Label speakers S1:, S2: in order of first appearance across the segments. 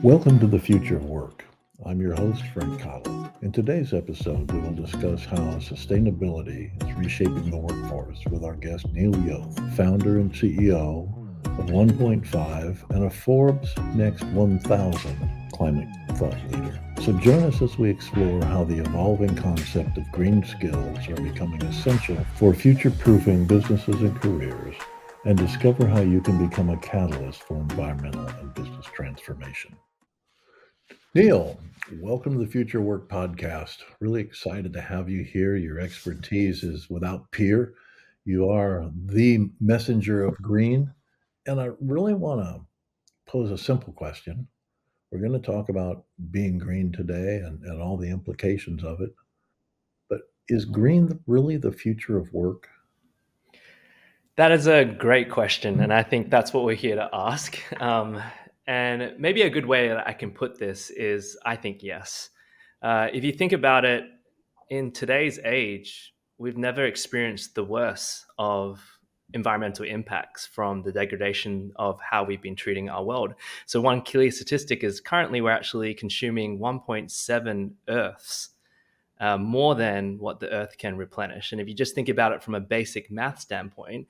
S1: Welcome to the Future of Work. I'm your host, Frank Cottle. In today's episode, we will discuss how sustainability is reshaping the workforce with our guest, Neil Yeo, founder and CEO of OnePointFive and a Forbes Next 1000 climate thought leader. So join us as we explore how the evolving concept of green skills are becoming essential for future-proofing businesses and careers, and discover how you can become a catalyst for environmental and business transformation. Neil, welcome to the Future Work Podcast. Really excited to have you here. Your expertise is without peer. You are the messenger of green. And I really want to pose a simple question. We're going to talk about being green today and all the implications of it. But is green really the future of work?
S2: That is a great question, and I think that's what we're here to ask. And maybe a good way that I can put this is I think yes. If you think about it, in today's age, we've never experienced the worst of environmental impacts from the degradation of how we've been treating our world. So, one clear statistic is currently we're actually consuming 1.7 Earths, more than what the Earth can replenish. And if you just think about it from a basic math standpoint,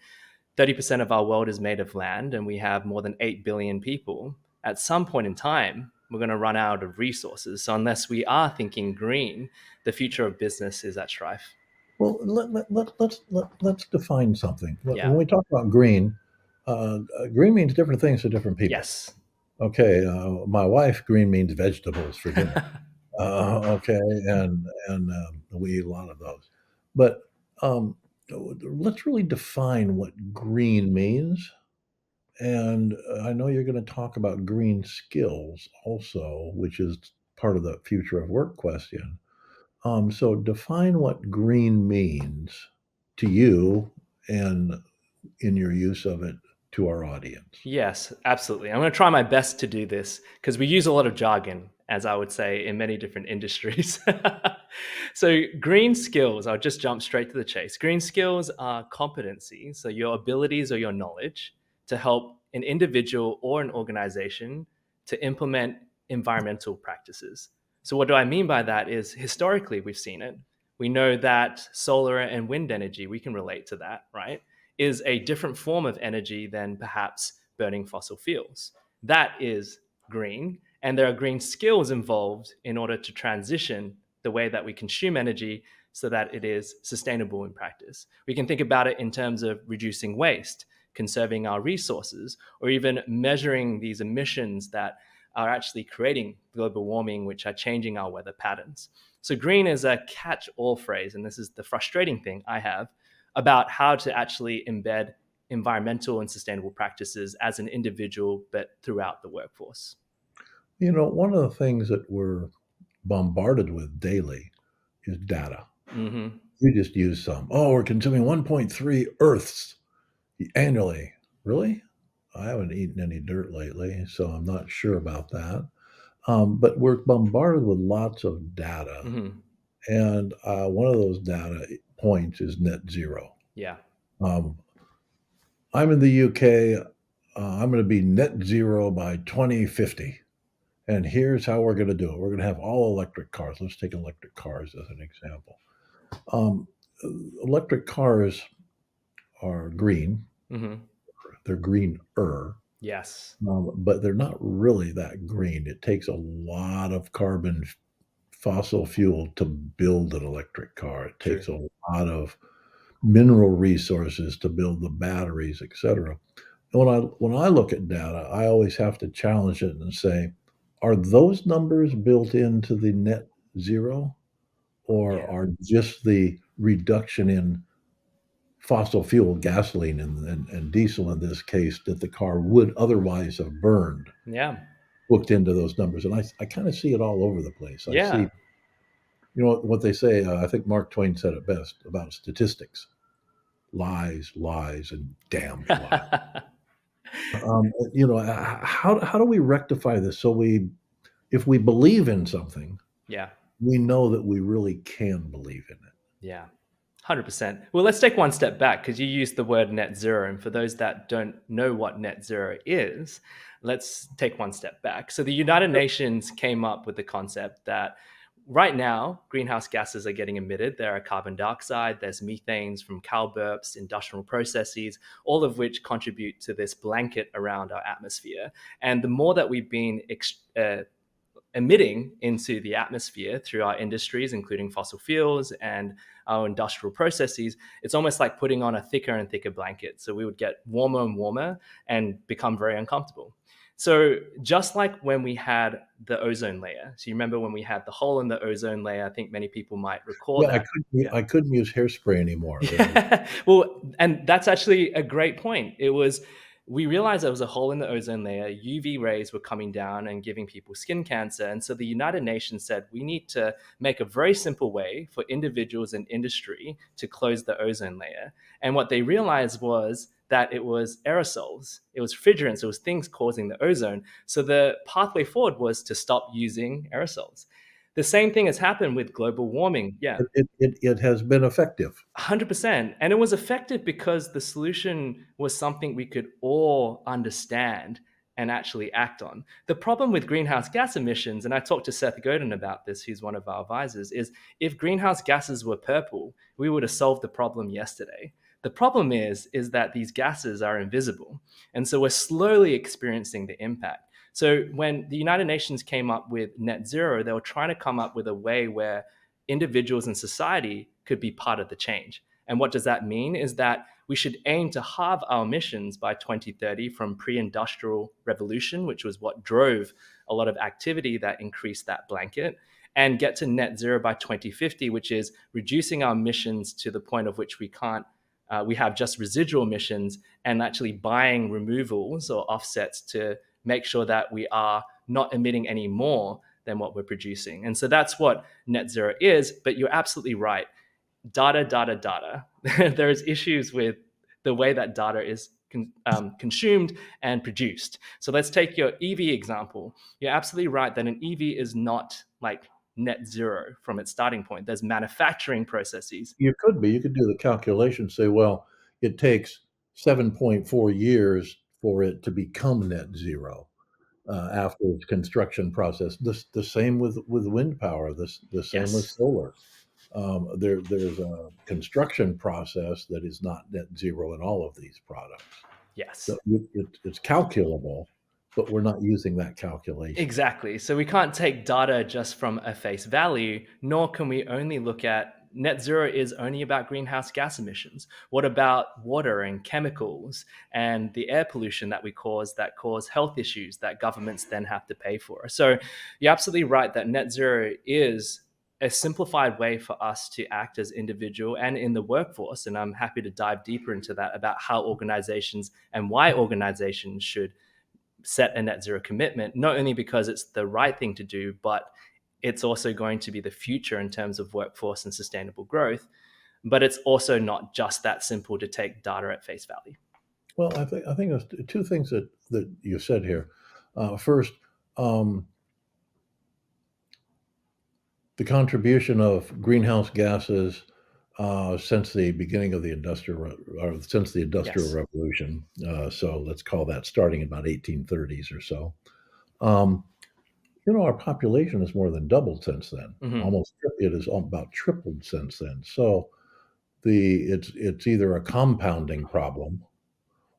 S2: 30% of our world is made of land, and we have more than 8 billion people. At some point in time, we're going to run out of resources. So, unless we are thinking green, the future of business is at strife.
S1: Well, let's define something.
S2: Yeah.
S1: When we talk about green, green means different things to different people.
S2: Yes.
S1: Okay, my wife, green means vegetables for dinner. Okay, and we eat a lot of those. But um, let's really define what green means. And I know you're going to talk about green skills also, which is part of the future of work question. So define what green means to you and in your use of it to our audience.
S2: Yes, absolutely. I'm going to try my best to do this because we use a lot of jargon, as I would say, in many different industries. So, green skills, I'll just jump straight to the chase. Green skills are competencies, so your abilities or your knowledge to help an individual or an organization to implement environmental practices. So, what do I mean by that is historically, we've seen it. We know that solar and wind energy, we can relate to that, right? Is a different form of energy than perhaps burning fossil fuels. That is green. And there are green skills involved in order to transition the way that we consume energy so that it is sustainable in practice. We can think about it in terms of reducing waste, conserving our resources, or even measuring these emissions that are actually creating global warming, which are changing our weather patterns. So, green is a catch all phrase. And this is the frustrating thing I have about how to actually embed environmental and sustainable practices as an individual, but throughout the workforce.
S1: You know, one of the things that we're bombarded with daily is data.
S2: Mm-hmm.
S1: You just use some. Oh, we're consuming 1.3 Earths annually. Really? I haven't eaten any dirt lately, so I'm not sure about that. But we're bombarded with lots of data.
S2: Mm-hmm.
S1: And one of those data points is net zero.
S2: Yeah.
S1: Um, I'm in the UK. I'm going to be net zero by 2050. And here's how we're going to do it. We're going to have all electric cars. Let's take electric cars as an example. Um, Electric cars are green.
S2: Mm-hmm.
S1: They're greener,
S2: Yes.
S1: but they're not really that green. It takes a lot of carbon fossil fuel to build an electric car. It
S2: True.
S1: takes a lot of mineral resources to build the batteries, etc. And when I look at data, I always have to challenge it and say, are those numbers built into the net zero, or
S2: Yeah.
S1: are just the reduction in fossil fuel, gasoline and diesel in this case, that the car would otherwise have burned,
S2: Yeah.
S1: booked into those numbers? And I kind of see it all over the place. I see,
S2: Yeah.
S1: what they say. I think Mark Twain said it best about statistics: lies, lies, and damned lies. How do we rectify this so if we believe in something,
S2: Yeah.
S1: we know that we really can believe in it?
S2: Yeah. 100%. Well, let's take one step back because you used the word net zero. And for those that don't know what net zero is, let's take one step back. So the United Nations came up with the concept that right now, greenhouse gases are getting emitted. There are carbon dioxide, there's methanes from cow burps, industrial processes, all of which contribute to this blanket around our atmosphere. And the more that we've been emitting into the atmosphere through our industries, including fossil fuels and our industrial processes, it's almost like putting on a thicker and thicker blanket. So we would get warmer and warmer and become very uncomfortable. So just like when we had the ozone layer, so you remember when we had the hole in the ozone layer, I think many people might recall
S1: Yeah,
S2: that. Yeah.
S1: I couldn't use hairspray anymore.
S2: Yeah. Well, and that's actually a great point. We realized there was a hole in the ozone layer. UV rays were coming down and giving people skin cancer. And so the United Nations said we need to make a very simple way for individuals and industry to close the ozone layer. And what they realized was that it was aerosols, it was refrigerants, it was things causing the ozone. So the pathway forward was to stop using aerosols. The same thing has happened with global warming. Yeah.
S1: It has been effective.
S2: 100%. And it was effective because the solution was something we could all understand and actually act on. The problem with greenhouse gas emissions, and I talked to Seth Godin about this, who's one of our advisors, is if greenhouse gases were purple, we would have solved the problem yesterday. The problem is that these gases are invisible. And so we're slowly experiencing the impact. So when the United Nations came up with net zero, they were trying to come up with a way where individuals and society could be part of the change. And what does that mean is that we should aim to halve our emissions by 2030 from pre-industrial revolution, which was what drove a lot of activity that increased that blanket, and get to net zero by 2050, which is reducing our emissions to the point of which we have just residual emissions and actually buying removals or offsets to make sure that we are not emitting any more than what we're producing. And so that's what net zero is. But you're absolutely right. Data. There's issues with the way that data is consumed and produced. So let's take your EV example. You're absolutely right that an EV is not like net zero from its starting point. There's manufacturing processes.
S1: You could be. You could do the calculation, say, well, it takes 7.4 years for it to become net zero after its construction process. The same with wind power. The same with
S2: Yes.
S1: solar. There's a construction process that is not net zero in all of these products. So
S2: Yes.
S1: it's calculable, but we're not using that calculation.
S2: Exactly. So we can't take data just from a face value, nor can we only look at net zero is only about greenhouse gas emissions. What about water and chemicals and the air pollution that we cause that cause health issues that governments then have to pay for? So you're absolutely right that net zero is a simplified way for us to act as individual and in the workforce. And I'm happy to dive deeper into that about how organizations and why organizations should set a net zero commitment, not only because it's the right thing to do, but it's also going to be the future in terms of workforce and sustainable growth. But it's also not just that simple to take data at face value.
S1: Well, I think there's two things that you said here. First, the contribution of greenhouse gases since the beginning of the industrial
S2: Yes.
S1: revolution. So let's call that starting about 1830s or so. Um, our population has more than doubled since then.
S2: Mm-hmm.
S1: It has about tripled since then. So it's either a compounding problem,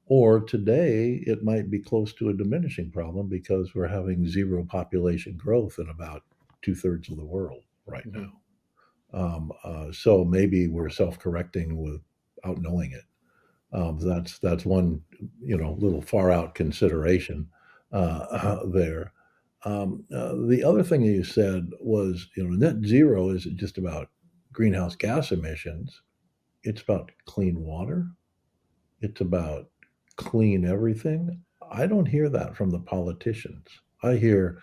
S1: or today it might be close to a diminishing problem because we're having zero population growth in about 2/3 of the world right
S2: Mm-hmm.
S1: now. So maybe we're self-correcting without knowing it. That's one little far out consideration there. The other thing that you said was net zero isn't just about greenhouse gas emissions. It's about clean water. It's about clean everything. I don't hear that from the politicians. I hear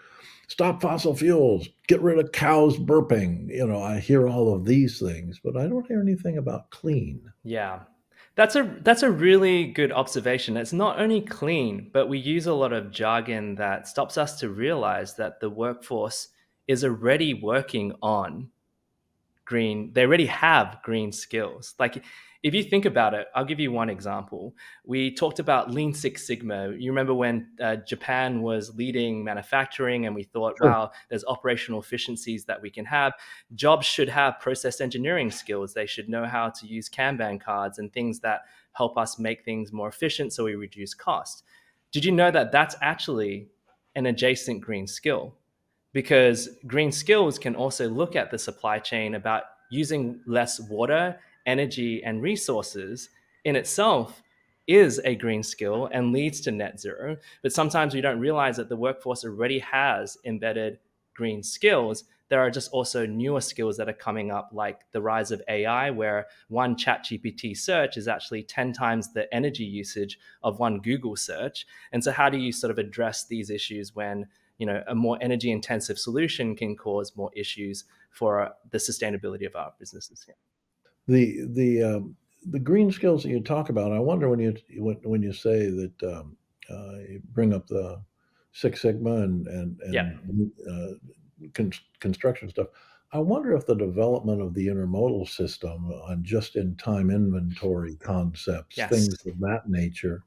S1: stop fossil fuels, get rid of cows burping. I hear all of these things, but I don't hear anything about clean.
S2: Yeah. That's a really good observation. It's not only clean, but we use a lot of jargon that stops us to realize that the workforce is already working on they already have green skills. Like if you think about it, I'll give you one example. We talked about Lean Six Sigma. You remember when Japan was leading manufacturing and we thought,
S1: Sure.
S2: wow, there's operational efficiencies that we can have. Jobs should have process engineering skills. They should know how to use Kanban cards and things that help us make things more efficient so we reduce cost. Did you know that that's actually an adjacent green skill? Because green skills can also look at the supply chain about using less water, energy, and resources in itself is a green skill and leads to net zero. But sometimes we don't realize that the workforce already has embedded green skills. There are just also newer skills that are coming up, like the rise of AI, where one ChatGPT search is actually 10 times the energy usage of one Google search. And so, how do you sort of address these issues when a more energy intensive solution can cause more issues for the sustainability of our businesses? Yeah.
S1: The green skills that you talk about, I wonder when you say that you bring up the Six Sigma
S2: Yeah.
S1: and construction stuff. I wonder if the development of the intermodal system on just-in-time inventory concepts,
S2: Yes.
S1: things of that nature,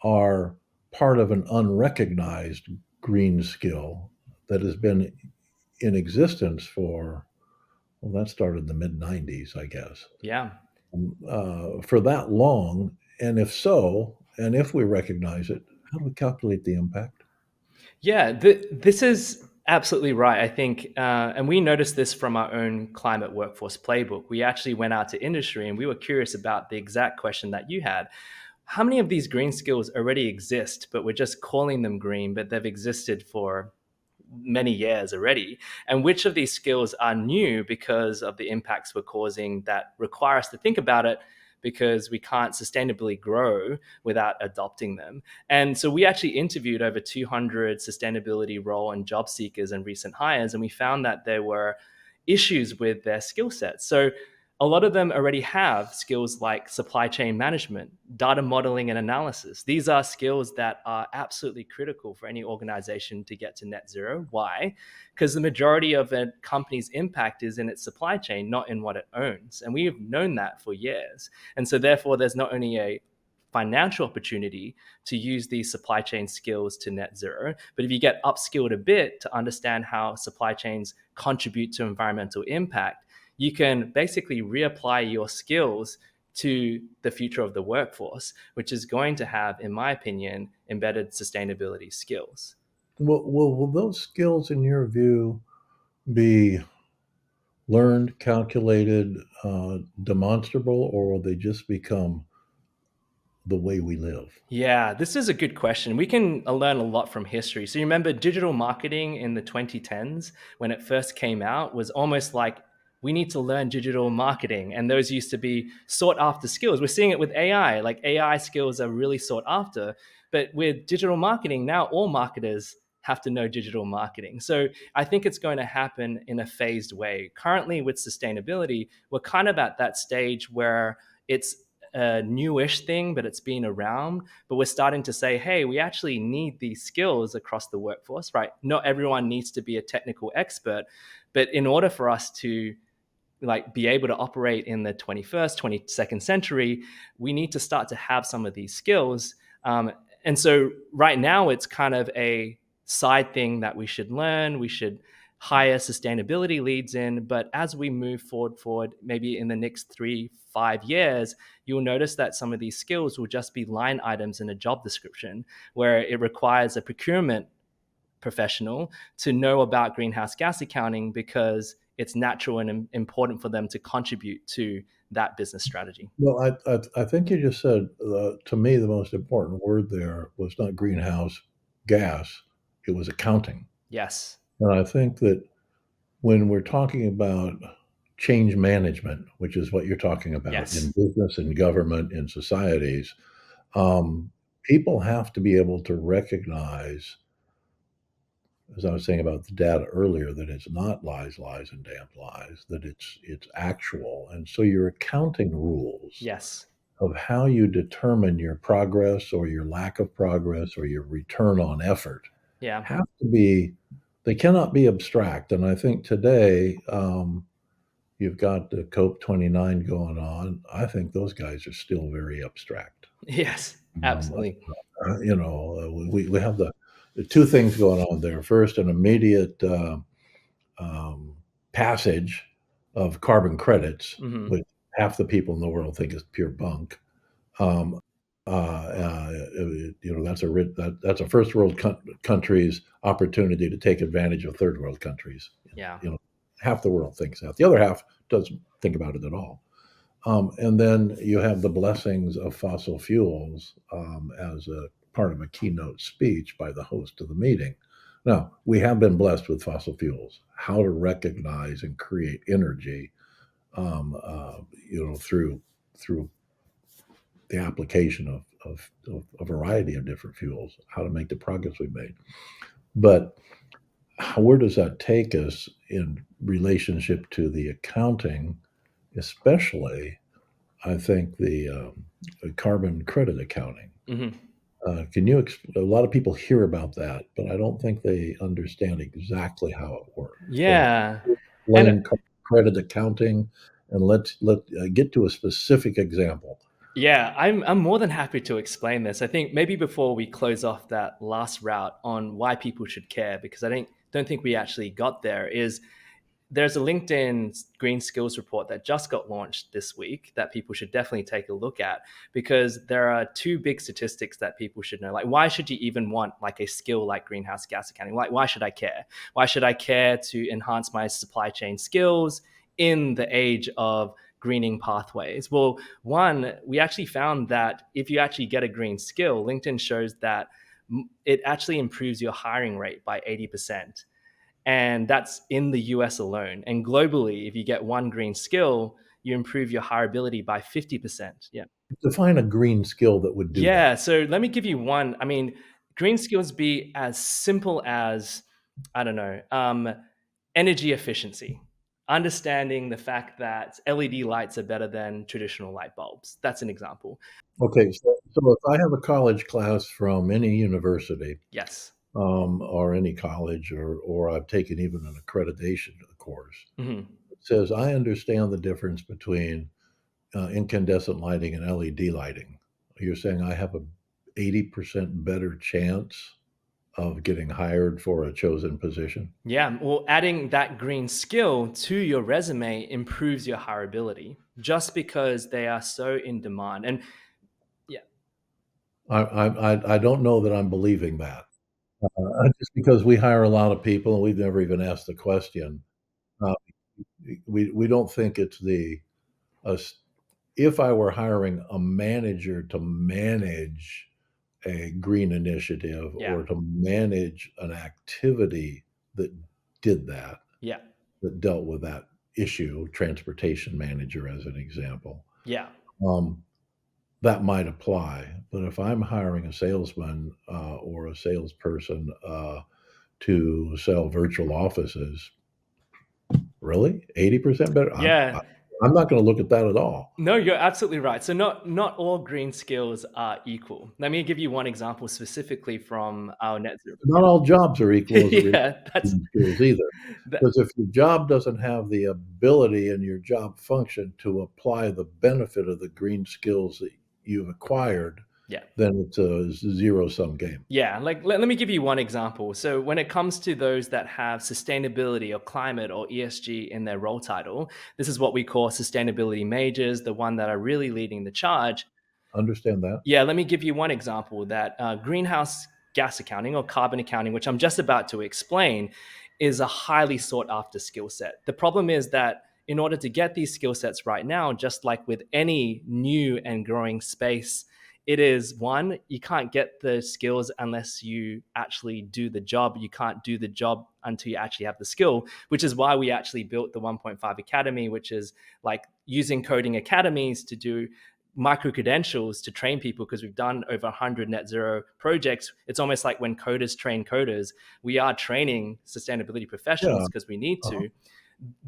S1: are part of an unrecognized green skill that has been in existence for, well, that started in the mid 90s, I guess,
S2: Yeah.
S1: for that long. And if so, and if we recognize it, how do we calculate the impact?
S2: Yeah, this is absolutely right. I think, and we noticed this from our own climate workforce playbook. We actually went out to industry and we were curious about the exact question that you had. How many of these green skills already exist, but we're just calling them green, but they've existed for many years already? And which of these skills are new because of the impacts we're causing that require us to think about it, because we can't sustainably grow without adopting them? And so we actually interviewed over 200 sustainability role and job seekers and recent hires, and we found that there were issues with their skill sets. So a lot of them already have skills like supply chain management, data modeling, and analysis. These are skills that are absolutely critical for any organization to get to net zero. Why? Because the majority of a company's impact is in its supply chain, not in what it owns. And we've known that for years. And so, therefore, there's not only a financial opportunity to use these supply chain skills to net zero, but if you get upskilled a bit to understand how supply chains contribute to environmental impact, you can basically reapply your skills to the future of the workforce, which is going to have, in my opinion, embedded sustainability skills.
S1: Will those skills, in your view, be learned, calculated, demonstrable, or will they just become the way we live?
S2: Yeah, this is a good question. We can learn a lot from history. So you remember digital marketing in the 2010s when it first came out was almost like we need to learn digital marketing, and those used to be sought after skills. We're seeing it with AI. Like AI skills are really sought after, but with digital marketing now all marketers have to know digital marketing. So I think it's going to happen in a phased way. Currently with sustainability, we're kind of at that stage where it's a newish thing, but it's been around. But we're starting to say, hey, we actually need these skills across the workforce, right? Not everyone needs to be a technical expert, but in order for us to be able to operate in the 21st, 22nd century, we need to start to have some of these skills. And so right now it's kind of a side thing that we should learn. We should hire sustainability leads in, but as we move forward, maybe in the next 3-5 years, you'll notice that some of these skills will just be line items in a job description, where it requires a procurement professional to know about greenhouse gas accounting because it's natural and important for them to contribute to that business strategy.
S1: Well, I think you just said, to me, the most important word there was not greenhouse gas, it was accounting.
S2: Yes.
S1: And I think that when we're talking about change management, which is what you're talking about in
S2: Yes.
S1: business and government and societies, people have to be able to recognize, as I was saying about the data earlier, that it's not lies, lies, and damn lies, that it's actual. And so your accounting rules
S2: Yes.
S1: of how you determine your progress or your lack of progress or your return on effort
S2: Yeah.
S1: have to be, they cannot be abstract. And I think today, You've got the COPE 29 going on. I think those guys are still very abstract.
S2: Yes,
S1: Um,
S2: absolutely.
S1: we have the two things going on there. First, an immediate um, passage of carbon credits,
S2: Hmm.
S1: which half the people in the world think is pure bunk. Um, that's a first world country's opportunity to take advantage of third world countries.
S2: Yeah.
S1: You know, half the world thinks that. The other half doesn't think about it at all. And then you have the blessings of fossil fuels as a part of a keynote speech by the host of the meeting. Now, we have been blessed with fossil fuels. How to recognize and create energy, through the application of a variety of different fuels. How to make the progress we've made, but where does that take us in relationship to the accounting, especially I think the carbon credit accounting.
S2: Hmm.
S1: Can you? A lot of people hear about that, but I don't think they understand exactly how it works. So
S2: Yeah. And
S1: explain carbon credit accounting, and let get to a specific example.
S2: yeah, I'm more than happy to explain this. I think maybe before we close off that last route on why people should care, because I don't think we actually got there, is there's a LinkedIn Green Skills report that just got launched this week that people should definitely take a look at, because there are two big statistics that people should know. Like, why should you even want like a skill like greenhouse gas accounting? Like, why should I care? Why should I care to enhance my supply chain skills in the age of greening pathways? Well, one, we actually found that if you actually get a green skill, LinkedIn shows that it actually improves your hiring rate by 80%. And that's in the US alone. And globally, if you get one green skill, you improve your hireability by 50%. Yeah.
S1: Define a green skill that would do
S2: Yeah.
S1: that.
S2: So let me give you one. I mean, green skills be as simple as, I don't know, energy efficiency, understanding the fact that LED lights are better than traditional light bulbs. That's an example.
S1: Okay, so if I have a college class from any university,
S2: Yes.
S1: or any college, or I've taken even an accreditation course,
S2: Hmm.
S1: it says I understand the difference between incandescent lighting and LED lighting. You're saying I have a 80% better chance of getting hired for a chosen position?
S2: Yeah, well, adding that green skill to your resume improves your hireability just because they are so in demand. And yeah,
S1: I don't know that I'm believing that. Just because we hire a lot of people and we've never even asked the question, uh, we don't think it's the us. If I were hiring a manager to manage a green initiative
S2: yeah,
S1: or to manage an activity that did that,
S2: yeah,
S1: that dealt with that issue, transportation manager as an example,
S2: yeah,
S1: um, that might apply. But if I'm hiring a salesman or a salesperson to sell virtual offices, really 80% better?
S2: yeah.
S1: I'm not going to look at that at all.
S2: No, you're absolutely right. So not all green skills are equal. Let me give you one example specifically from our net zero.
S1: Not all jobs are equal as it relates
S2: Yeah,
S1: to
S2: that's
S1: skills either.
S2: that.
S1: Because if your job doesn't have the ability in your job function to apply the benefit of the green skills that you've acquired,
S2: Yeah.
S1: then it's a zero-sum game.
S2: Yeah, like let me give you one example. So when it comes to those that have sustainability or climate or ESG in their role title, this is what we call sustainability majors, the one that are really leading the charge.
S1: Understand that?
S2: Yeah, let me give you one example that greenhouse gas accounting or carbon accounting, which I'm just about to explain, is a highly sought after skill set. The problem is that in order to get these skill sets right now, just like with any new and growing space, it is one, you can't get the skills unless you actually do the job. You can't do the job until you actually have the skill, which is why we actually built the 1.5 Academy, which is like using coding academies to do micro credentials to train people, because we've done over 100 net zero projects. It's almost like when coders train coders, we are training sustainability
S1: Yeah.
S2: professionals because we need
S1: Uh-huh.
S2: to.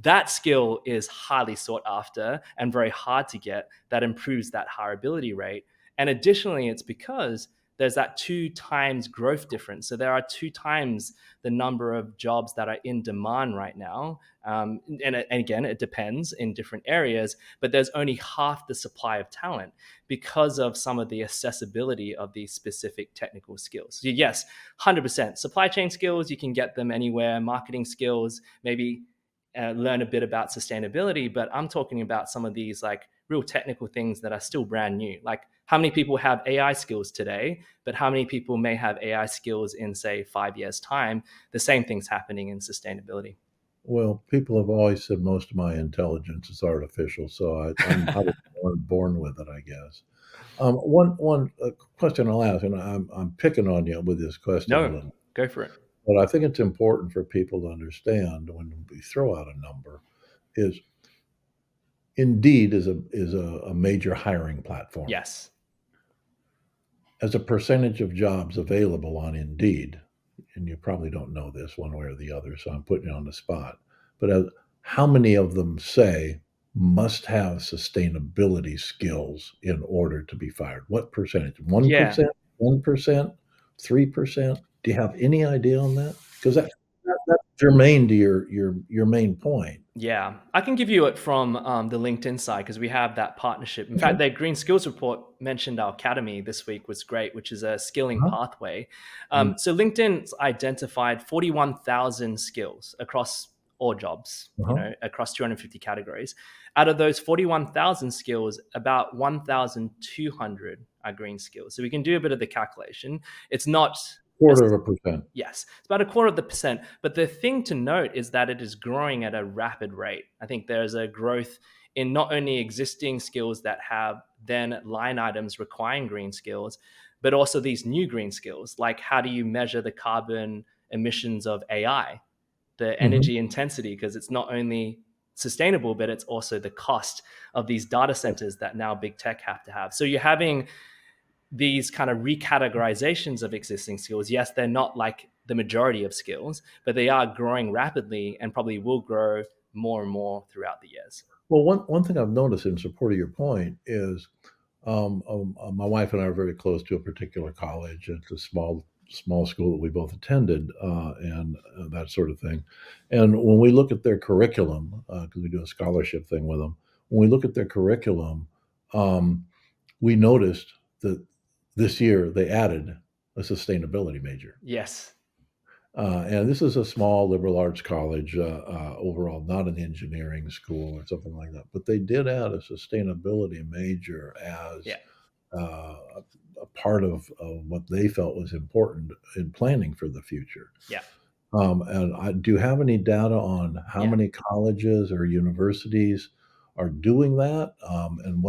S2: That skill is highly sought after and very hard to get. That improves that hireability rate. And additionally, it's because there's that 2 times growth difference. So there are 2 times the number of jobs that are in demand right now. And again, it depends in different areas, but there's only half the supply of talent because of some of the accessibility of these specific technical skills. So yes, 100%. Supply chain skills, you can get them anywhere. Marketing skills, maybe learn a bit about sustainability, but I'm talking about some of these like real technical things that are still brand new. Like how many people have AI skills today, but how many people may have AI skills in, say, 5 years' time? The same thing's happening in sustainability.
S1: Well, people have always said most of my intelligence is artificial, so I was born with it, I guess. One question I'll ask, and I'm picking on you with this question a
S2: No,
S1: little,
S2: go for it.
S1: but I think it's important for people to understand when we throw out a number is Indeed is a major hiring platform.
S2: Yes.
S1: As a percentage of jobs available on Indeed, and you probably don't know this one way or the other, so I'm putting you on the spot, but how many of them say must have sustainability skills in order to be fired? What percentage?
S2: Yeah.
S1: 1%, 1%, 3%? Do you have any idea on that? Because that's germane to your main point.
S2: Yeah, I can give you it from the LinkedIn side because we have that partnership. In
S1: Okay.
S2: fact, their Green Skills report mentioned our academy this week was great, which is a skilling
S1: Uh-huh.
S2: pathway.
S1: Mm.
S2: So LinkedIn's identified 41,000 skills across all jobs,
S1: Uh-huh.
S2: across 250 categories. Out of those 41,000 skills, about 1,200 are green skills. So we can do a bit of the calculation. It's not
S1: Quarter of a percent.
S2: Yes, it's about a quarter of the percent. But the thing to note is that it is growing at a rapid rate. I think there's a growth in not only existing skills that have then line items requiring green skills, but also these new green skills, like how do you measure the carbon emissions of AI, the
S1: Mhm.
S2: energy intensity, because it's not only sustainable, but it's also the cost of these data centers that now big tech have to have. So you're having these kind of recategorizations of existing skills. Yes, they're not like the majority of skills, but they are growing rapidly and probably will grow more and more throughout the years.
S1: Well, one thing I've noticed in support of your point is, my wife and I are very close to a particular college. It's a small school that we both attended, and that sort of thing. And when we look at their curriculum, because we do a scholarship thing with them, when we look at their curriculum, um, we noticed that this year they added a sustainability major.
S2: Yes.
S1: And this is a small liberal arts college, overall, not an engineering school or something like that. But they did add a sustainability major as
S2: Yeah.
S1: a part of what they felt was important in planning for the future.
S2: Yeah.
S1: And do you have any data on how
S2: Yeah.
S1: many colleges or universities are doing that, and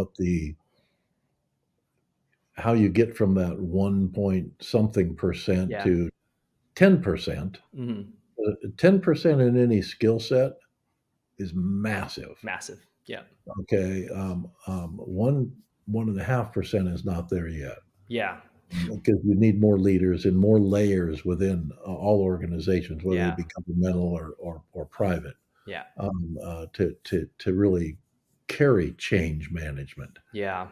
S1: how you get from that 1 point something percent
S2: Yeah.
S1: to 10%?
S2: Mhm.
S1: 10% in any skill set is massive.
S2: Massive. Yeah.
S1: Okay, 1.5% is not there yet
S2: Yeah.
S1: because you need more leaders and more layers within all organizations, whether they
S2: Yeah.
S1: be governmental or private,
S2: Yeah.
S1: to really carry change management
S2: Yeah.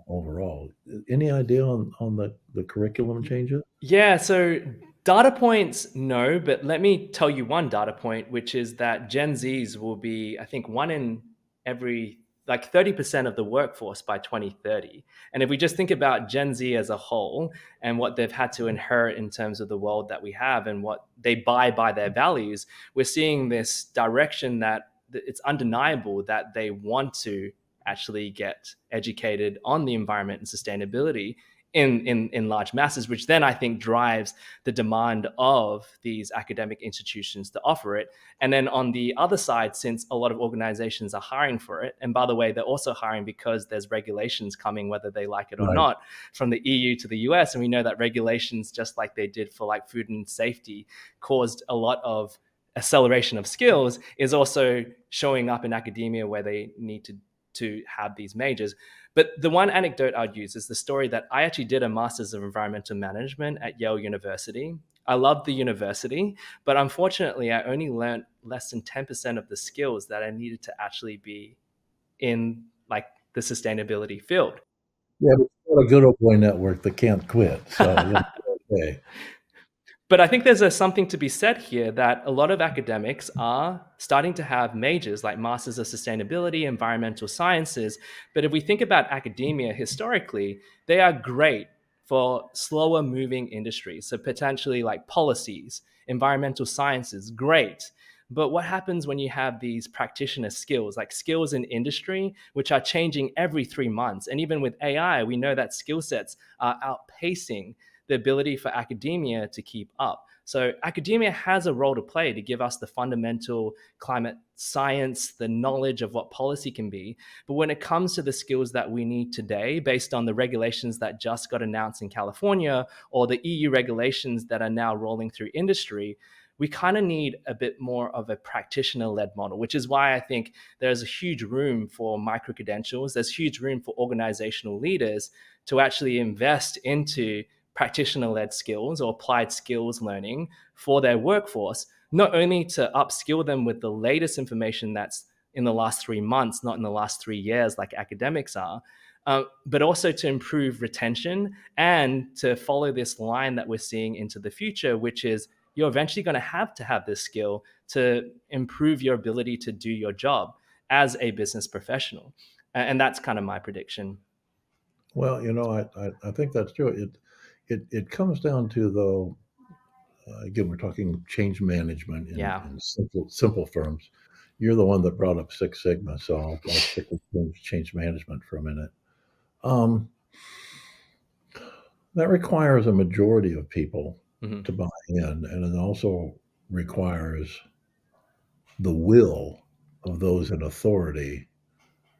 S1: overall. Any idea on the curriculum changes?
S2: Yeah, so data points, no, but let me tell you one data point, which is that Gen Zs will be, I think, one in every, like 30% of the workforce by 2030. And if we just think about Gen Z as a whole and what they've had to inherit in terms of the world that we have and what they buy by their values, we're seeing this direction that it's undeniable that they want to actually get educated on the environment and sustainability in large masses, which then I think drives the demand of these academic institutions to offer it. And then on the other side, since a lot of organizations are hiring for it, and by the way, they're also hiring because there's regulations coming, whether they like it or
S1: Right.
S2: not, from the EU to the US. And we know that regulations, just like they did for like food and safety, caused a lot of acceleration of skills, is also showing up in academia where they need to have these majors. But the one anecdote I'd use is the story that I actually did a master's of environmental management at Yale University. I loved the university, but unfortunately, I only learned less than 10% of the skills that I needed to actually be in like the sustainability field.
S1: Yeah, but it's not a good old boy network that can't quit. So, okay.
S2: But I think there's something to be said here that a lot of academics are starting to have majors like Masters of Sustainability, Environmental Sciences. But if we think about academia historically, they are great for slower moving industries. So potentially like policies, environmental sciences, great. But what happens when you have these practitioner skills, like skills in industry, which are changing every 3 months? And even with AI, we know that skill sets are outpacing the ability for academia to keep up. So academia has a role to play to give us the fundamental climate science, the knowledge of what policy can be. But when it comes to the skills that we need today, based on the regulations that just got announced in California or the EU regulations that are now rolling through industry, we kind of need a bit more of a practitioner led model, which is why I think there's a huge room for micro credentials. There's huge room for organizational leaders to actually invest into practitioner led skills or applied skills learning for their workforce, not only to upskill them with the latest information that's in the last 3 months, not in the last 3 years like academics are, but also to improve retention and to follow this line that we're seeing into the future, which is you're eventually going to have this skill to improve your ability to do your job as a business professional. And that's kind of my prediction.
S1: Well, I think that's true. It comes down to, though, again, we're talking change management
S2: Yeah.
S1: in simple terms. You're the one that brought up Six Sigma, so I'll stick with change management for a minute. Um, that requires a majority of people
S2: Hmm.
S1: to buy in, and it also requires the will of those in authority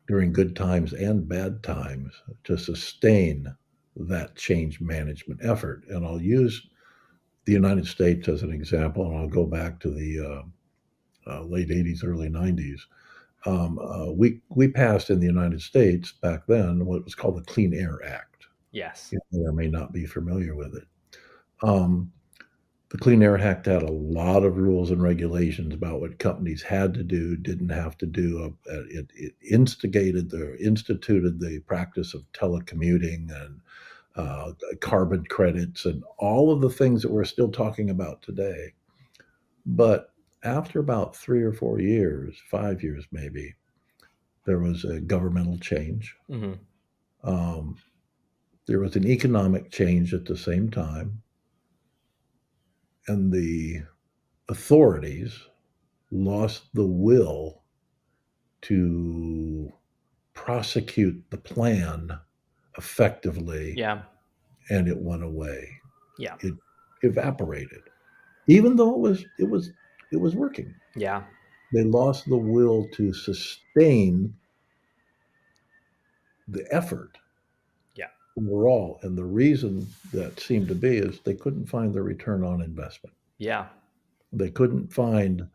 S1: during good times and bad times to sustain that change management effort. And I'll use the United States as an example, and I'll go back to the late '80s, early '90s. We passed in the United States back then what was called the Clean Air Act.
S2: Yes.
S1: You may or may not be familiar with it. Um, the Clean Air Act had a lot of rules and regulations about what companies had to do, didn't have to do. It instituted the practice of telecommuting and carbon credits and all of the things that we're still talking about today. But after about 3 or 4 years, 5 years maybe, there was a governmental change.
S2: Hmm.
S1: Um, there was an economic change at the same time, and the authorities lost the will to prosecute the plan effectively,
S2: Yeah.
S1: and it went away.
S2: Yeah.
S1: It evaporated, even though it was working.
S2: Yeah.
S1: They lost the will to sustain the effort
S2: Yeah.
S1: overall. And the reason that seemed to be is they couldn't find the return on investment.
S2: Yeah.
S1: They couldn't find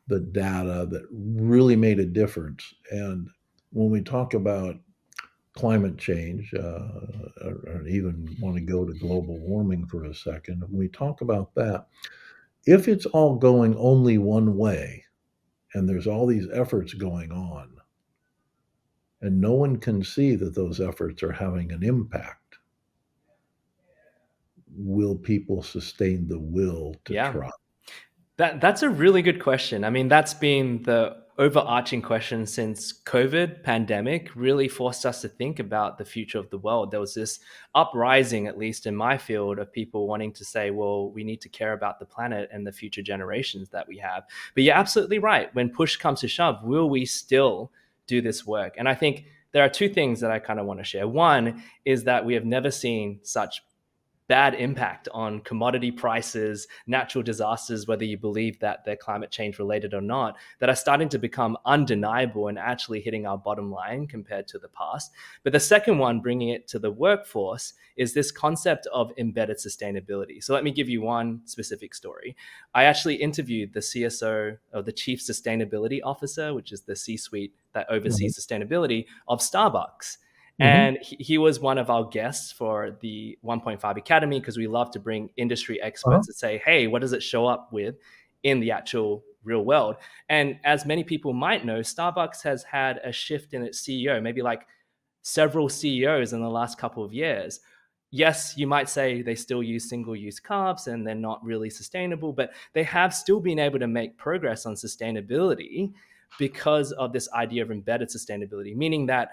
S1: the data that really made a difference. And when we talk about climate change, or even want to go to global warming for a second, when we talk about that, if it's all going only one way and there's all these efforts going on, and no one can see that those efforts are having an impact, will people sustain the will to
S2: Yeah.
S1: try?
S2: That's a really good question. I mean, that's been the overarching question since COVID pandemic really forced us to think about the future of the world. There was this uprising, at least in my field, of people wanting to say, well, we need to care about the planet and the future generations that we have. But you're absolutely right. When push comes to shove, will we still do this work? And I think there are two things that I kind of want to share. One is that we have never seen such bad impact on commodity prices, natural disasters, whether you believe that they're climate change related or not, that are starting to become undeniable and actually hitting our bottom line compared to the past. But the second one, bringing it to the workforce, is this concept of embedded sustainability. So let me give you one specific story. I actually interviewed the CSO, or the Chief Sustainability Officer, which is the C-suite that
S1: Mhm.
S2: oversees sustainability of Starbucks.
S1: Mhm.
S2: And he was one of our guests for the 1.5 Academy because we love to bring industry
S1: Uh-huh.
S2: experts that say, hey, what does it show up with in the actual real world? And as many people might know, Starbucks has had a shift in its CEO, maybe like several CEOs in the last couple of years. Yes, you might say they still use single-use carbs and they're not really sustainable, but they have still been able to make progress on sustainability because of this idea of embedded sustainability, meaning that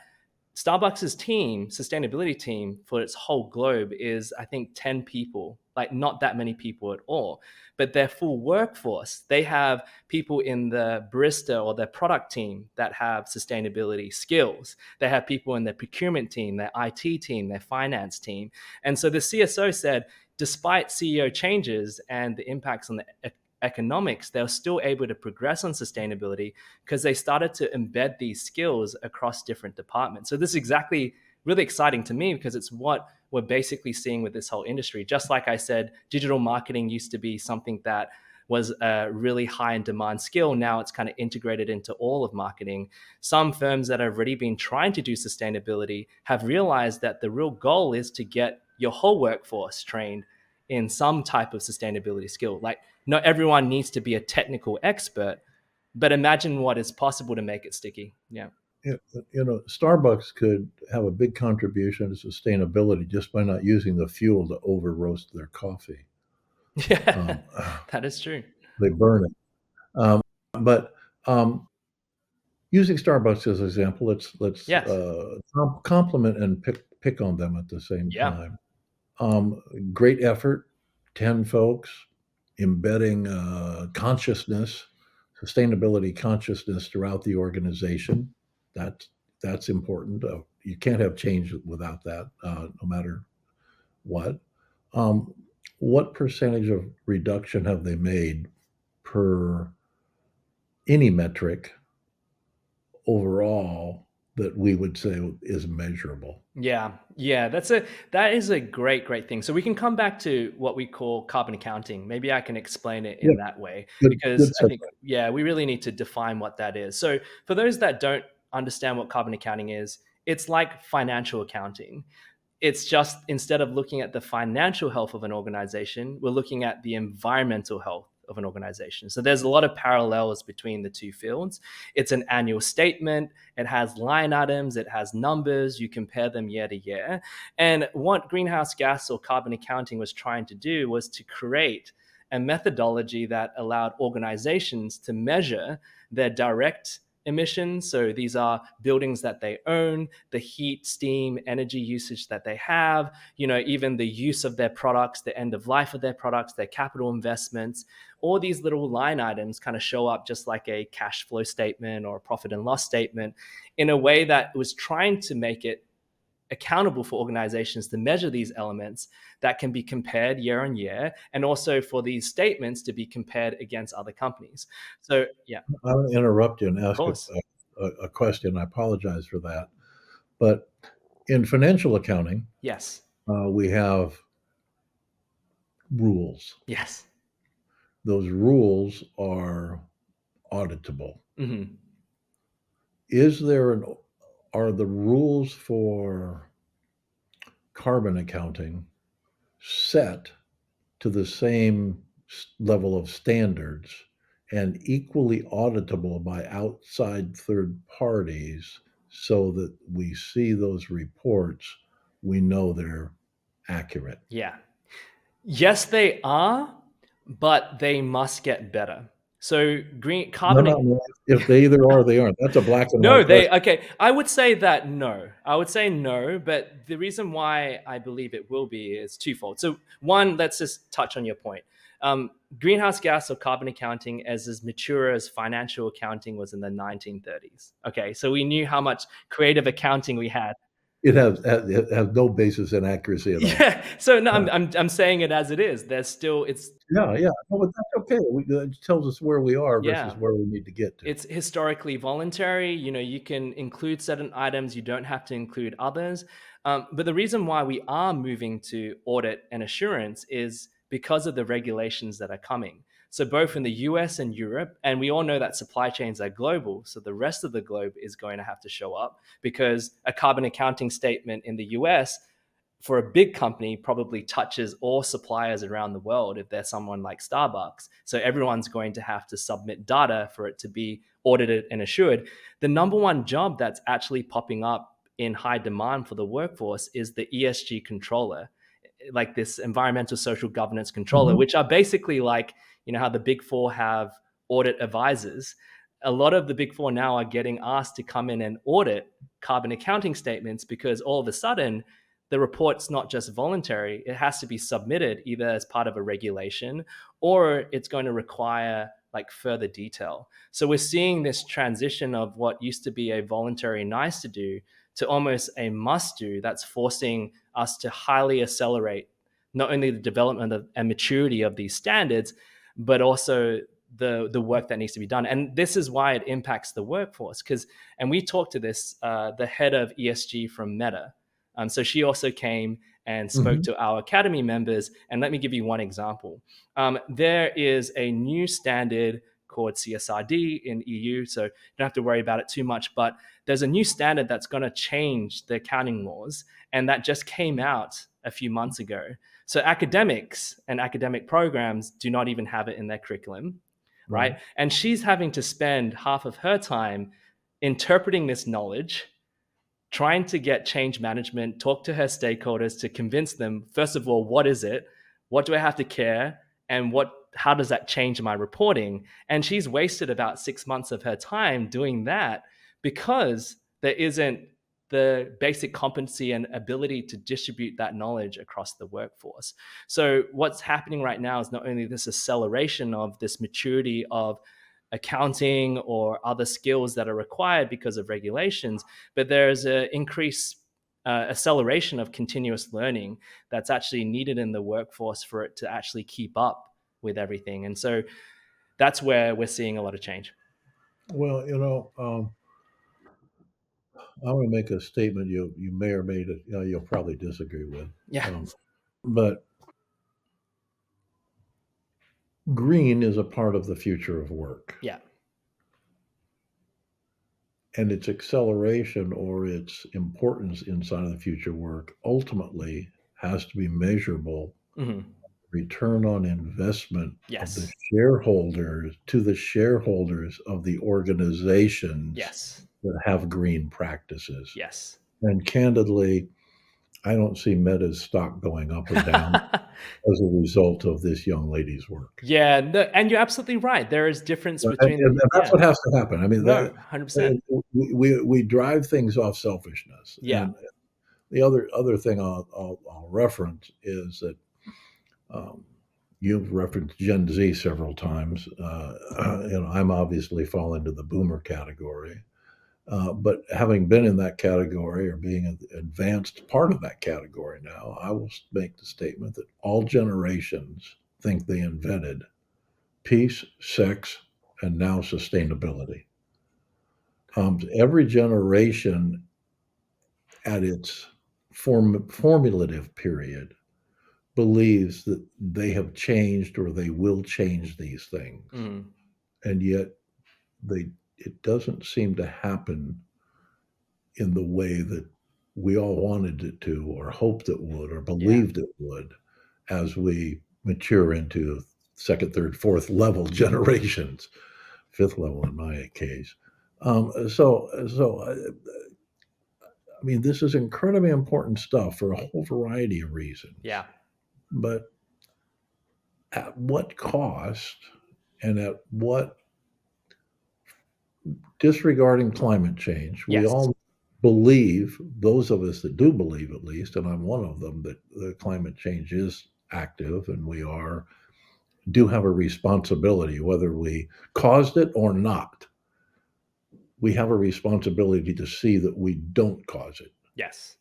S2: Starbucks's team, sustainability team for its whole globe is, I think, 10 people, like not that many people at all. But their full workforce, they have people in the barista or their product team that have sustainability skills. They have people in their procurement team, their IT team, their finance team. And so the CSO said, despite CEO changes and the impacts on the economics, they were still able to progress on sustainability because they started to embed these skills across different departments. So this is exactly really exciting to me because it's what we're basically seeing with this whole industry. Just like I said, digital marketing used to be something that was a really high in demand skill. Now it's kind of integrated into all of marketing. Some firms that have already been trying to do sustainability have realized that the real goal is to get your whole workforce trained in some type of sustainability skill. Like, not everyone needs to be a technical expert, but imagine what is possible to make it sticky. Yeah.
S1: Starbucks could have a big contribution to sustainability just by not using the fuel to over roast their coffee.
S2: Yeah,
S1: Um,
S2: that is true.
S1: they burn it. But using Starbucks as an example, let's
S2: Yes.
S1: compliment and pick on them at the same
S2: Yeah.
S1: time. Great effort, 10 folks embedding consciousness, sustainability consciousness throughout the organization. That's important. You can't have change without that, no matter what. Um, what percentage of reduction have they made per any metric overall that we would say is measurable?
S2: Yeah, yeah, that is a great thing. So we can come back to what we call carbon accounting. Maybe I can explain it
S1: Yeah,
S2: in that way
S1: good
S2: because I
S1: segue.
S2: think, yeah, we really need to define what that is. So for those that don't understand what carbon accounting is, it's like financial accounting. It's just, instead of looking at the financial health of an organization, we're looking at the environmental health of an organization. So there's a lot of parallels between the two fields. It's an annual statement, it has line items, it has numbers, you compare them year to year. And what greenhouse gas or carbon accounting was trying to do was to create a methodology that allowed organizations to measure their direct emissions. So these are buildings that they own, the heat, steam, energy usage that they have, even the use of their products, the end of life of their products, their capital investments. All these little line items kind of show up just like a cash flow statement or a profit and loss statement, in a way that was trying to make it accountable for organizations to measure these elements that can be compared year on year, and also for these statements to be compared against other companies. So yeah,
S1: I'll interrupt you and
S2: of
S1: ask
S2: course.
S1: a question. I apologize for that. But in financial accounting,
S2: Yes.
S1: we have rules.
S2: Yes.
S1: Those rules are auditable.
S2: Hmm.
S1: Is there an Are the rules for carbon accounting set to the same level of standards and equally auditable by outside third parties so that we see those reports, we know they're accurate?
S2: Yeah. Yes, they are, but they must get better. So green
S1: No,
S2: carbon.
S1: no, no. If they either are or they aren't. That's a black and
S2: No,
S1: white
S2: they
S1: question.
S2: okay. I would say that no. I would say no, but the reason why I believe it will be is twofold. So one, let's just touch on your point. Um, Greenhouse gas or carbon accounting, as mature as financial accounting was in the 1930s. Okay, so we knew how much creative accounting we had.
S1: It has no basis in accuracy at all.
S2: Yeah. So no,
S1: Yeah.
S2: I'm saying it as it is. There's still it's
S1: Yeah, yeah. No, but that's okay. It tells us where we are versus
S2: yeah.
S1: where we need to get to.
S2: It's historically voluntary. You can include certain items, you don't have to include others. But the reason why we are moving to audit and assurance is because of the regulations that are coming. So both in the US and Europe, and we all know that supply chains are global, so the rest of the globe is going to have to show up, because a carbon accounting statement in the US for a big company probably touches all suppliers around the world if they're someone like Starbucks. So everyone's going to have to submit data for it to be audited and assured. The number one job that's actually popping up in high demand for the workforce is the ESG controller, like this environmental social governance controller, which are basically like, how the big four have audit advisors. A lot of the big four now are getting asked to come in and audit carbon accounting statements, because all of a sudden the report's not just voluntary, it has to be submitted either as part of a regulation, or it's going to require like further detail. So we're seeing this transition of what used to be a voluntary nice to do to almost a must do, that's forcing us to highly accelerate not only the development and maturity of these standards, but also the work that needs to be done. And this is why it impacts the workforce. And we talked to this, the head of ESG from Meta. So she also came and spoke to our academy members. And let me give you one example. There is a new standard called CSRD in EU, so you don't have to worry about it too much, but there's a new standard that's going to change the accounting laws, and that just came out a few months ago. So academics and academic programs do not even have it in their curriculum, right? And she's having to spend half of her time interpreting this knowledge, trying to get change management, talk to her stakeholders to convince them, first of all, what is it? What do I have to care? And how does that change my reporting? And she's wasted about 6 months of her time doing that because there isn't the basic competency and ability to distribute that knowledge across the workforce. So what's happening right now is not only this acceleration of this maturity of accounting or other skills that are required because of regulations, but there's an increased acceleration of continuous learning that's actually needed in the workforce for it to actually keep up with everything. And so that's where we're seeing a lot of change.
S1: Well, I want to make a statement you may or may not, you'll probably disagree with.
S2: Yeah.
S1: But green is a part of the future of work.
S2: Yeah.
S1: And its acceleration or its importance inside of the future work ultimately has to be measurable. Return on investment of the shareholders to the shareholders of the organizations that have green practices.
S2: Yes.
S1: And candidly, I don't see Meta's stock going up or down as a result of this young lady's work.
S2: Yeah, and you're absolutely right. There is difference between,
S1: and that's what has to happen. I mean,
S2: no, 100%.
S1: We drive things off selfishness.
S2: Yeah.
S1: And the other thing I'll reference is that you've referenced Gen Z several times. I'm obviously fall into the boomer category. But having been in that category or being an advanced part of that category now, I will make the statement that all generations think they invented peace, sex, and now sustainability. Every generation at its formulative period believes that they have changed or they will change these things. And yet it doesn't seem to happen in the way that we all wanted it to, or hoped it would, or believed it would, as we mature into second, third, fourth level generations, fifth level in my case. I mean, this is incredibly important stuff for a whole variety of reasons.
S2: Yeah.
S1: But at what cost and at what, disregarding climate change, we all believe, those of us that do believe at least, and I'm one of them, that the climate change is active and we do have a responsibility, whether we caused it or not. We have a responsibility to see that we don't cause it.
S2: Yes.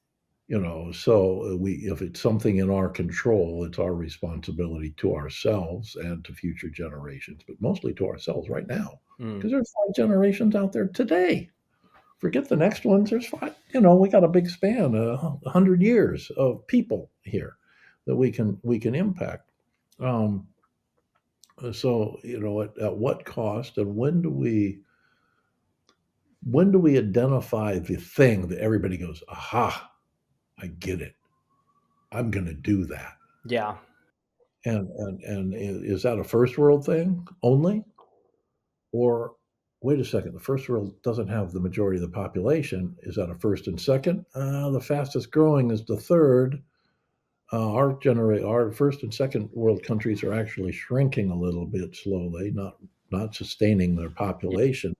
S1: So if it's something in our control, it's our responsibility to ourselves and to future generations, but mostly to ourselves right now, because there's 5 generations out there today. Forget the next ones. There's 5. We got a big span, 100 years of people here that we can impact. So at what cost, and when do we identify the thing that everybody goes, aha, I get it. I'm going to do that.
S2: Yeah.
S1: And is that a first world thing only? Or wait a second, the first world doesn't have the majority of the population. Is that a first and second? The fastest growing is the third. Our first and second world countries are actually shrinking a little bit slowly, not sustaining their population.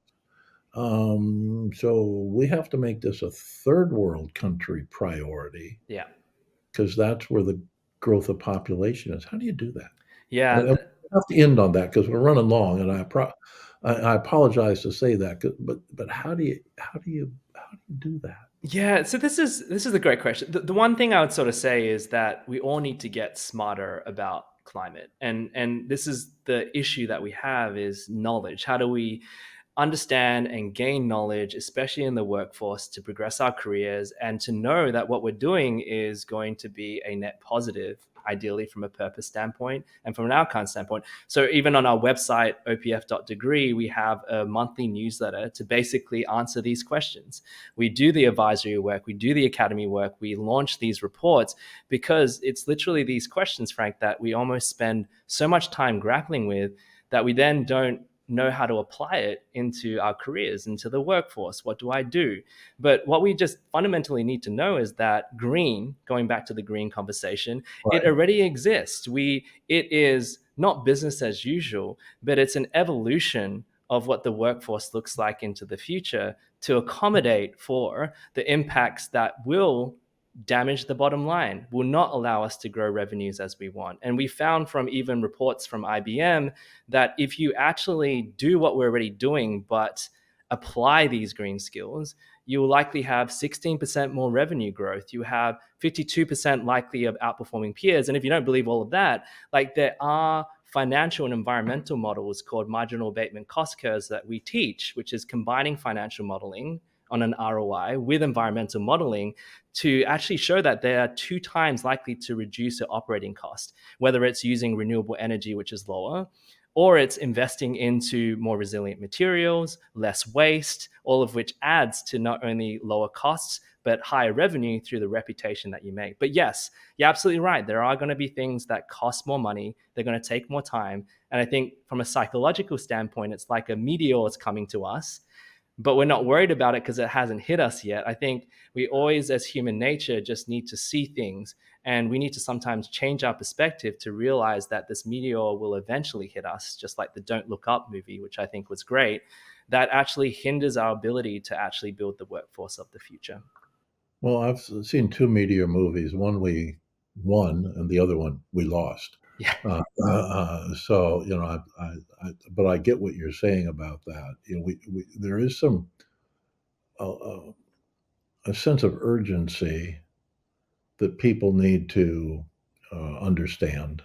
S1: So we have to make this a third world country priority
S2: Yeah.
S1: because that's where the growth of population is. How do you do that?
S2: Yeah.
S1: And we have to end on that because we're running long, and I apologize to say that, but how do you do that?
S2: Yeah, so this is a great question. The one thing I would sort of say is that we all need to get smarter about climate, and this is the issue that we have is knowledge. How do we understand and gain knowledge, especially in the workforce, to progress our careers and to know that what we're doing is going to be a net positive, ideally from a purpose standpoint and from an outcome standpoint. So even on our website, opf.degree, we have a monthly newsletter to basically answer these questions. We do the advisory work, we do the academy work, we launch these reports because it's literally these questions, Frank, that we almost spend so much time grappling with that we then don't know how to apply it into our careers, into the workforce. What do I do? But what we just fundamentally need to know is that green, going back to the green conversation, it
S1: Right.
S2: already exists. It is not business as usual, but it's an evolution of what the workforce looks like into the future to accommodate for the impacts that will damage the bottom line, will not allow us to grow revenues as we want. And we found from even reports from IBM that if you actually do what we're already doing, but apply these green skills, you will likely have 16% more revenue growth. You have 52% likely of outperforming peers. And if you don't believe all of that, like there are financial and environmental models called marginal abatement cost curves that we teach, which is combining financial modeling on an ROI with environmental modeling to actually show that they are 2 times likely to reduce their operating cost, whether it's using renewable energy, which is lower, or it's investing into more resilient materials, less waste, all of which adds to not only lower costs, but higher revenue through the reputation that you make. But yes, you're absolutely right. There are going to be things that cost more money. They're going to take more time. And I think from a psychological standpoint, it's like a meteor is coming to us, but we're not worried about it because it hasn't hit us yet. I think we always, as human nature, just need to see things, and we need to sometimes change our perspective to realize that this meteor will eventually hit us, just like the Don't Look Up movie, which I think was great, that actually hinders our ability to actually build the workforce of the future.
S1: Well, I've seen two meteor movies. One we won, and the other one we lost.
S2: Yeah.
S1: So but I get what you're saying about that. There is a, a sense of urgency that people need to understand.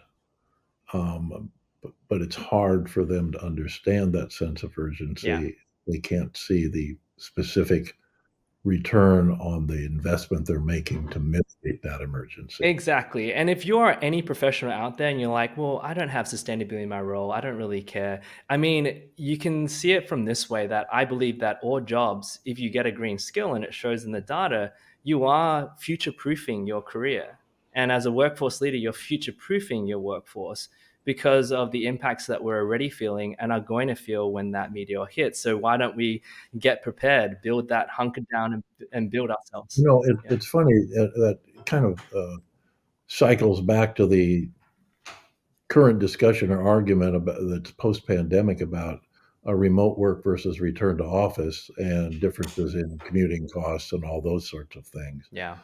S1: But it's hard for them to understand that sense of
S2: Yeah.
S1: urgency. They can't see the specific return on the investment they're making to mitigate that emergency.
S2: Exactly. And if you're any professional out there and you're like, well, I don't have sustainability in my role, I don't really care. I mean, you can see it from this way that I believe that all jobs, if you get a green skill and it shows in the data, you are future proofing your career. And as a workforce leader, you're future proofing your workforce because of the impacts that we're already feeling and are going to feel when that meteor hits. So why don't we get prepared, build that hunker down and build ourselves? Yeah.
S1: It's funny that kind of cycles back to the current discussion or argument about that's post-pandemic about a remote work versus return to office and differences in commuting costs and all those sorts of things.
S2: Yeah.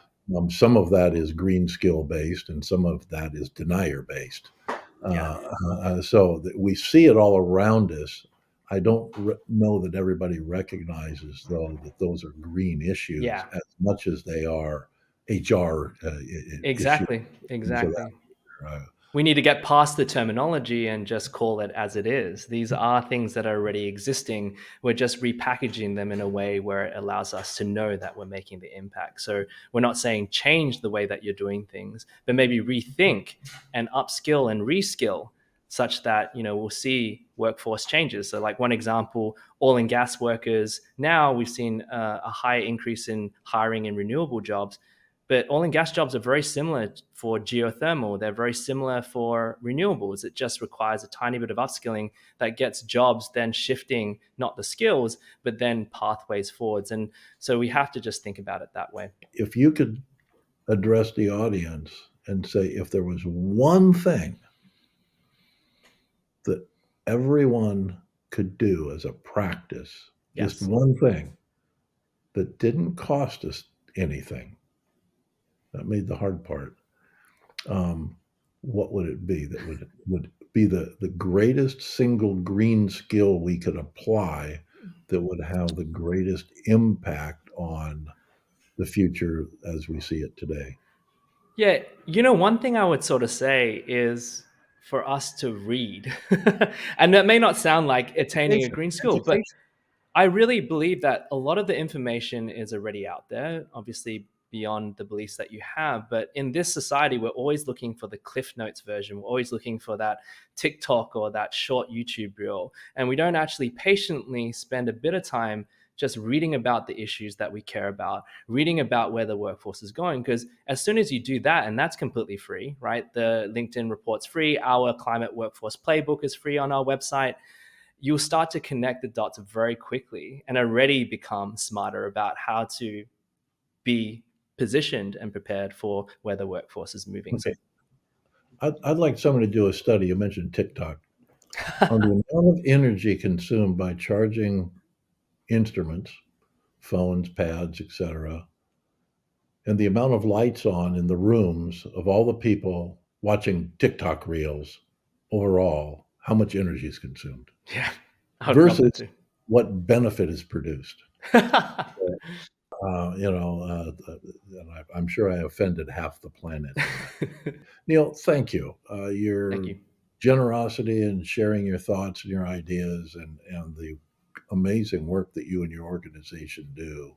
S1: Some of that is green skill based, and some of that is denier based.
S2: Yeah.
S1: We see it all around us. I don't know that everybody recognizes, though, that those are green issues
S2: Yeah.
S1: as much as they are HR issues.
S2: Exactly.
S1: Things of that.
S2: Exactly.
S1: Uh,
S2: We need to get past the terminology and just call it as it is. These are things that are already existing. We're just repackaging them in a way where it allows us to know that we're making the impact. So we're not saying change the way that you're doing things, but maybe rethink and upskill and reskill such that, we'll see workforce changes. So like one example, oil and gas workers, now we've seen a high increase in hiring in renewable jobs, But oil and gas jobs are very similar for geothermal. They're very similar for renewables. It just requires a tiny bit of upskilling that gets jobs then shifting, not the skills, but then pathways forwards. And so we have to just think about it that way.
S1: If you could address the audience and say, if there was one thing that everyone could do as a practice,
S2: Yes.
S1: just one thing that didn't cost us anything, that made the hard part, what would it be that would be the greatest single green skill we could apply that would have the greatest impact on the future as we see it today?
S2: Yeah, one thing I would sort of say is for us to read. And that may not sound like attaining a
S1: Education,
S2: green skill, but
S1: education.
S2: I really believe that a lot of the information is already out there, obviously beyond the beliefs that you have. But in this society, we're always looking for the Cliff Notes version. We're always looking for that TikTok or that short YouTube reel. And we don't actually patiently spend a bit of time just reading about the issues that we care about, reading about where the workforce is going. Because as soon as you do that, and that's completely free, right? The LinkedIn report's free. Our climate workforce playbook is free on our website. You'll start to connect the dots very quickly and already become smarter about how to be positioned and prepared for where the workforce is moving.
S1: Okay. I'd like someone to do a study. You mentioned TikTok on the amount of energy consumed by charging instruments, phones, pads, etc., and the amount of lights on in the rooms of all the people watching TikTok reels overall, how much energy is consumed
S2: Yeah, I'd love that
S1: versus
S2: too.
S1: what benefit is produced. I'm sure I offended half the planet. Neil, thank you. Your
S2: Thank you.
S1: generosity and sharing your thoughts and your ideas and the amazing work that you and your organization do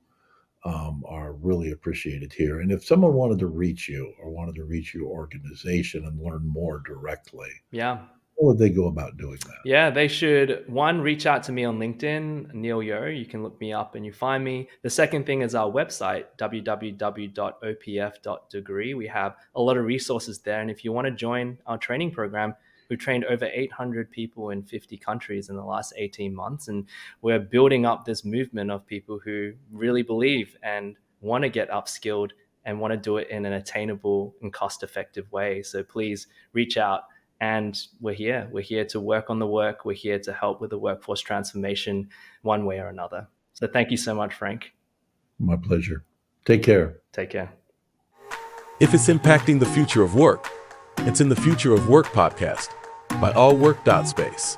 S1: are really appreciated here. And if someone wanted to reach you or wanted to reach your organization and learn more directly,
S2: Yeah.
S1: how would they go about doing that?
S2: Yeah, they should, one, reach out to me on LinkedIn, Neil Yeo. You can look me up and you find me. The second thing is our website, www.opf.degree. We have a lot of resources there. And if you want to join our training program, we've trained over 800 people in 50 countries in the last 18 months. And we're building up this movement of people who really believe and want to get upskilled and want to do it in an attainable and cost-effective way. So please reach out. And we're here. We're here to work on the work. We're here to help with the workforce transformation one way or another. So thank you so much, Frank.
S1: My pleasure. Take care.
S2: Take care.
S3: If it's impacting the future of work, it's in the Future of Work podcast by allwork.space.